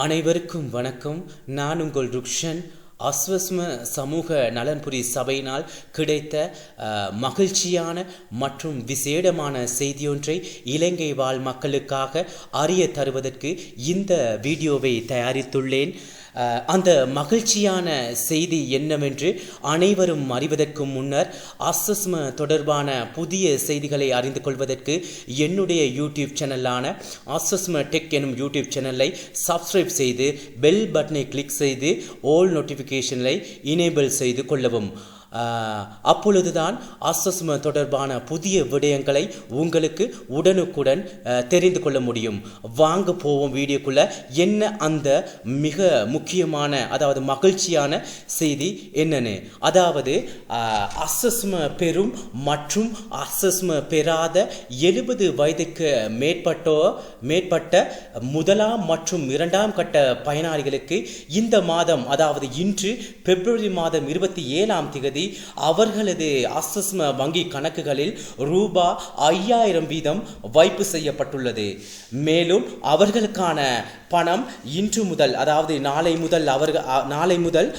அனைவருக்கும் வணக்கம். நான் உங்கள் ருக்ஷன். அஸ்வஸ்ம சமூக நலன்புரி சபையினால் கிடைத்த மகிழ்ச்சியான மற்றும் விசேடமான செய்தியொன்றை இலங்கை வாழ் மக்களுக்காக அறிய தருவதற்கு இந்த வீடியோவை தயாரித்துள்ளேன். அந்த மகிழ்ச்சியான செய்தி என்னவென்று அனைவரும் அறிவதற்கு முன்னர் அஸ்வஸ்ம தொடர்பான புதிய செய்திகளை அறிந்து கொள்வதற்கு என்னுடைய யூடியூப் சேனலான அஸ்வஸ்ம டெக் எனும் யூடியூப் சேனலை சப்ஸ்கிரைப் செய்து பெல் பட்டனை கிளிக் செய்து ஆல் நோட்டிஃபிகேஷனை எனேபிள் செய்து கொள்ளவும். அப்பொழுதுதான் அஸ்வஸ்ம தொடர்பான புதிய விடயங்களை உங்களுக்கு உடனுக்குடன் தெரிந்து கொள்ள முடியும். வாங்க போவோம் வீடியோக்குள்ள. என்ன அந்த மிக முக்கியமான அதாவது மகிழ்ச்சியான செய்தி என்னன்னு, அதாவது அஸ்வஸ்ம பெறும் மற்றும் அஸ்வஸ்ம பெறாத 70 வயதுக்கு மேற்பட்ட முதலாம் மற்றும் இரண்டாம் கட்ட பயனாளிகளுக்கு இந்த மாதம், அதாவது இன்று பிப்ரவரி மாதம் 27ஆம் தேதி அவர்களது அஸ்வஸ்ம வங்கி கணக்குகளில் ரூபாய் 5000 வீதம் வைப்பு செய்யப்பட்டுள்ளது. மேலும் அவர்களுக்கான பணம் இன்று முதல், அதாவது நாளை முதல்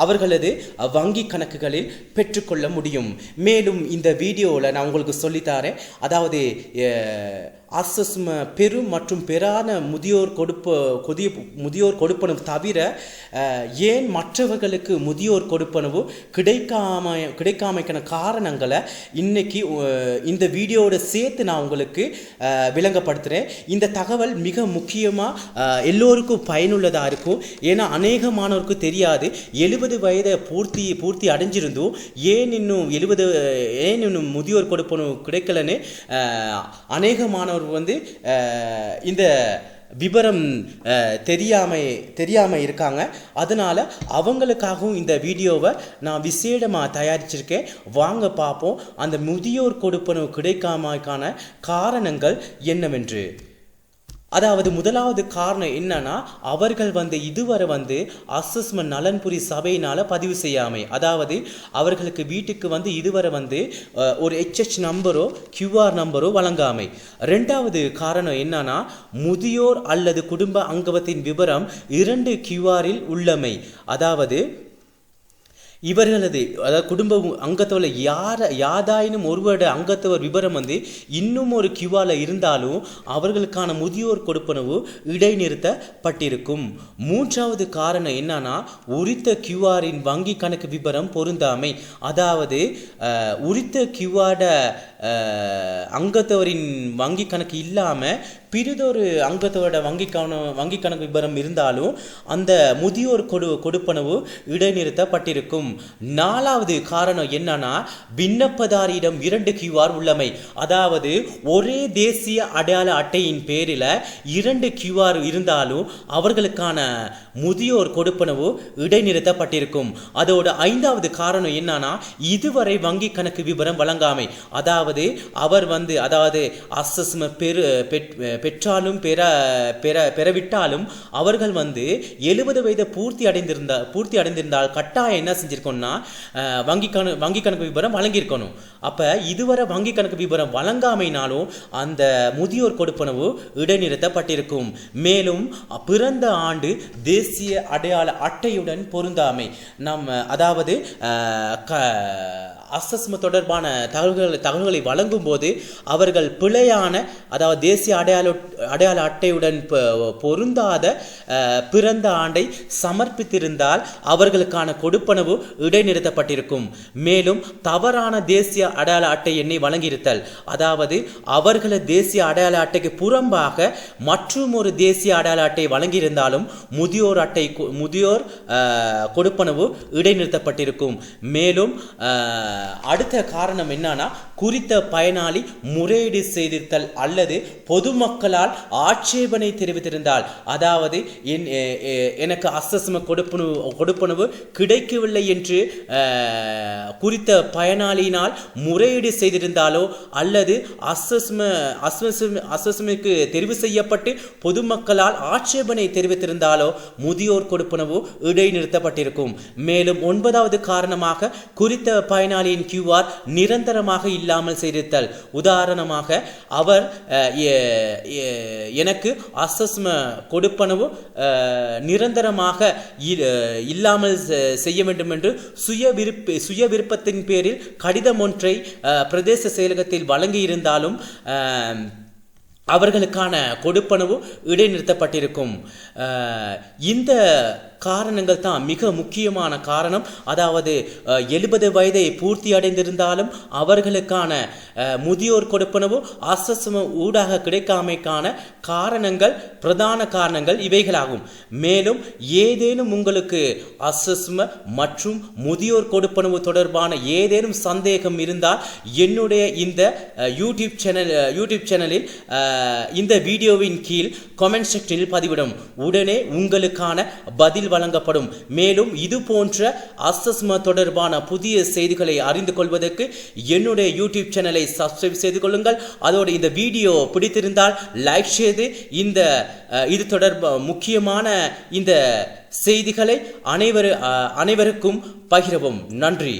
அவர்களது வங்கி கணக்குகளில் பெற்றுக்கொள்ள முடியும். மேலும் இந்த வீடியோவில் நான் உங்களுக்கு சொல்லித்தரேன், அதாவது அஸ்வஸ்ம பெரும் மற்றும் பெறாத முதியோர் கொடுப்பனவு தவிர ஏன் மற்றவர்களுக்கு முதியோர் கொடுப்பனவு கிடைக்காமைக்கான காரணங்களை இன்னைக்கு இந்த வீடியோவோட சேர்த்து நான் உங்களுக்கு விளங்கப்படுத்துகிறேன். இந்த தகவல் மிக முக்கியமாக எல்லோருக்கும் பயனுள்ளதாக இருக்கும். ஏன்னா அநேகமானவருக்கு தெரியாது 70 வயதை பூர்த்தி அடைஞ்சிருந்தும் ஏன் இன்னும் முதியோர் கொடுப்பனவு கிடைக்கலன்னு அநேகமானவர் இந்த விபரம் தெரியாம இருக்காங்க. அதனால அவங்களுக்காகவும் இந்த வீடியோவை நான் விசேடமாக தயாரிச்சிருக்கேன். வாங்க பார்ப்போம் அந்த முதியோர் கொடுப்பனவு கிடைக்காமைக்கான காரணங்கள் என்னவென்று. அதாவது முதலாவது காரணம் என்னன்னா, அவர்கள் இதுவரை அஸ்வஸ்ம நலன்புரி சபையினால பதிவு செய்யாமை, அதாவது அவர்களுக்கு வீட்டுக்கு இதுவரை ஒரு HH நம்பரோ QR நம்பரோ வழங்காமை. ரெண்டாவது காரணம் என்னன்னா, முதியோர் அல்லது குடும்ப அங்கத்தின் விவரம் 2 QRஇல் உள்ளமை, அதாவது இவர்களது குடும்ப அங்கத்தவர் யாதாயினும் ஒருவருட அங்கத்தவர் விபரம் இன்னும் ஒரு கியூஆல இருந்தாலும் அவர்களுக்கான முதியோர் கொடுப்பனவு இடைநிறுத்தப்பட்டிருக்கும். மூன்றாவது காரணம் என்னன்னா, உரித்த கியூஆரின் வங்கி கணக்கு விபரம் பொருந்தாமை, அதாவது உரித்த கியூஆட அங்கத்தவரின் வங்கி கணக்கு இல்லாமல் பிறிதொரு அங்கத்தவரோட வங்கி கணக்கு விபரம் இருந்தாலும் அந்த முதியோர் கொடுப்பனவு இடைநிறுத்தப்பட்டிருக்கும். நாலாவது காரணம் என்னன்னா, விண்ணப்பதாரியிடம் 2 QR உள்ளமை, அதாவது ஒரே தேசிய அடையாள அட்டையின் பேரில் 2 QR இருந்தாலும் அவர்களுக்கான முதியோர் கொடுப்பனவு இடைநிறுத்தப்பட்டிருக்கும். அதோட ஐந்தாவது காரணம் என்னன்னா, இதுவரை வங்கி கணக்கு விபரம் வழங்காமை, அதாவது அவர் அதாவது அஸ்வஸ்ம பெற்றாலும் பெறவிட்டாலும் அவர்கள் 70 வயதை பூர்த்தி அடைந்திருந்தால் கட்டாயம் என்ன செஞ்சிருக்கோம்னா வங்கி கணக்கு விபரம் வழங்கியிருக்கணும். அப்ப இதுவரை வங்கி கணக்கு விபரம் வழங்காமைனாலும் அந்த முதியோர் கொடுப்பனவு இடைநிறுத்தப்பட்டிருக்கும். மேலும் பிறந்த ஆண்டு தேசிய அடையாள அட்டையுடன் பொருந்தாமை, அதாவது அஸ்வஸ்ம தொடர்பான தகவல்களை வழங்கும் போது அவர்கள் பிழையான, அதாவது தேசிய அடையாள அட்டையுடன் பொருந்தாத பிறந்த ஆண்டை சமர்ப்பித்திருந்தால் அவர்களுக்கான கொடுப்பனவு இடைநிறுத்தப்பட்டிருக்கும். மேலும் தவறான தேசிய அடையாள அட்டை எண்ணை வழங்கியிருத்தல், அதாவது அவர்களது தேசிய அடையாள அட்டைக்கு புறம்பாக மற்றும் ஒரு தேசிய அடையாள அட்டை வழங்கியிருந்தாலும் முதியோர் கொடுப்பனவு இடைநிறுத்தப்பட்டிருக்கும். மேலும் அடுத்த காரணம் என்னன்னா, குறித்த பயனாளி முறையீடு செய்திருத்தல் அல்லது பொதுமக்களால் ஆட்சேபனை தெரிவித்திருந்தால், அதாவது எனக்கு அஸ்வஸ்ம கொடுப்பனவு கிடைக்கவில்லை என்று குறித்த பயனாளியினால் முறையீடு செய்திருந்தாலோ அல்லது அஸ்வஸ்மக்கு தெரிவு செய்யப்பட்டு பொதுமக்களால் ஆட்சேபனை தெரிவித்திருந்தாலோ முதியோர் கொடுப்பனவு இடைநிறுத்தப்பட்டிருக்கும். மேலும் 9வது காரணமாக குறித்த பயனாளி நோயாளியின் QR நிரந்தரமாக இல்லாமல் செய்திருத்தல். உதாரணமாக அவர் எனக்கு அசஸ்ம கொடுப்பனவு நிரந்தரமாக இல்லாமல் செய்ய வேண்டும் என்று சுய விருப்பத்தின் பேரில் கடிதம் ஒன்றை பிரதேச செயலகத்தில் வழங்கியிருந்தாலும் அவர்களுக்கான கொடுப்பனவு இடைநிறுத்தப்பட்டிருக்கும். இந்த காரணங்கள் தான் மிக முக்கியமான காரணம். அதாவது 70 வயதை பூர்த்தி அடைந்திருந்தாலும் அவர்களுக்கான முதியோர் கொடுப்பனவு அசஸ்ம ஊடாக கிடைக்காமைக்கான காரணங்கள், பிரதான காரணங்கள் இவைகளாகும். மேலும் ஏதேனும் உங்களுக்கு அசஸ்ம மற்றும் முதியோர் கொடுப்பனவு தொடர்பான ஏதேனும் சந்தேகம் இருந்தால் என்னுடைய இந்த யூடியூப் சேனலில் இந்த வீடியோவின் கீழ் கமெண்ட் செக்ஷனில் பதிவிடும். உடனே உங்களுக்கான பதில் வழங்கப்படும். மேலும் இது போன்ற அசஸ்ம தொடர்பான புதிய செய்திகளை அறிந்து கொள்வதற்கு என்னுடைய யூடியூப் சேனலை சப்ஸ்கிரைப் செய்து கொள்ளுங்கள். அதோடு இந்த வீடியோ பிடித்திருந்தால் லைக் செய்து இது தொடர்பான முக்கியமான இந்த செய்திகளை அனைவருக்கும் பகிரவும். நன்றி.